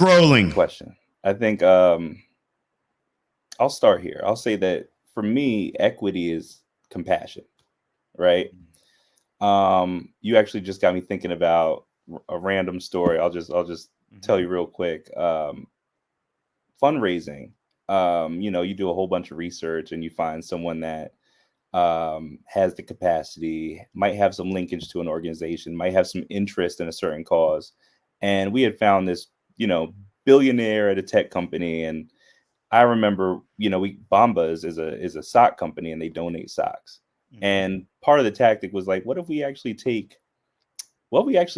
scrolling. Question. I think I'll start here. I'll say that for me, equity is compassion, right? You actually just got me thinking about a random story. I'll just tell you real quick. Fundraising. You do a whole bunch of research and you find someone that has the capacity, might have some linkage to an organization, might have some interest in a certain cause. And we had found this, billionaire at a tech company. And I remember, we Bombas is a sock company and they donate socks. And part of the tactic was like, what if we actually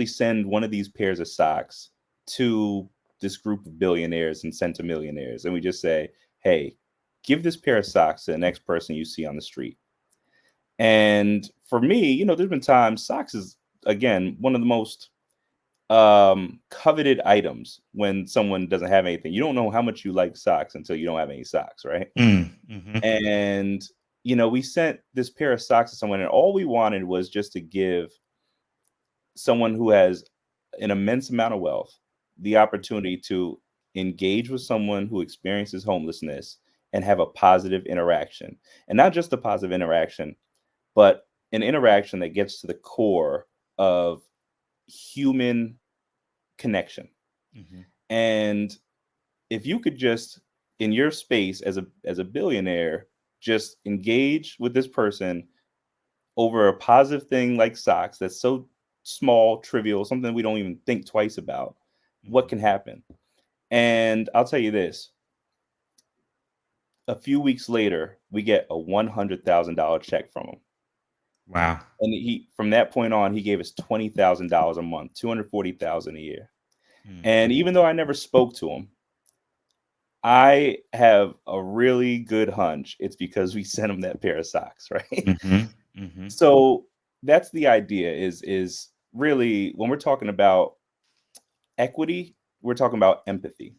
send one of these pairs of socks to this group of billionaires and centimillionaires, and we just say, hey, give this pair of socks to the next person you see on the street. And for me, there's been times socks is again one of the most coveted items when someone doesn't have anything. You don't know how much you like socks until you don't have any socks, right? And we sent this pair of socks to someone, and all we wanted was just to give someone who has an immense amount of wealth the opportunity to engage with someone who experiences homelessness and have a positive interaction. And not just a positive interaction, but an interaction that gets to the core of human connection. And if you could just, in your space as a billionaire, just engage with this person over a positive thing like socks that's so small, trivial, something we don't even think twice about, what can happen? And I'll tell you this. A few weeks later, we get a $100,000 check from him. Wow. And from that point on, he gave us $20,000 a month, $240,000 a year. And even though I never spoke to him, I have a really good hunch it's because we sent him that pair of socks, right? So that's the idea is really when we're talking about equity, we're talking about empathy.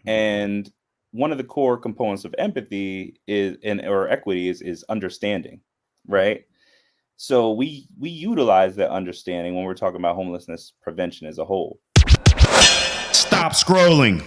And one of the core components of empathy or equity is understanding, right? So we utilize that understanding when we're talking about homelessness prevention as a whole. Stop scrolling.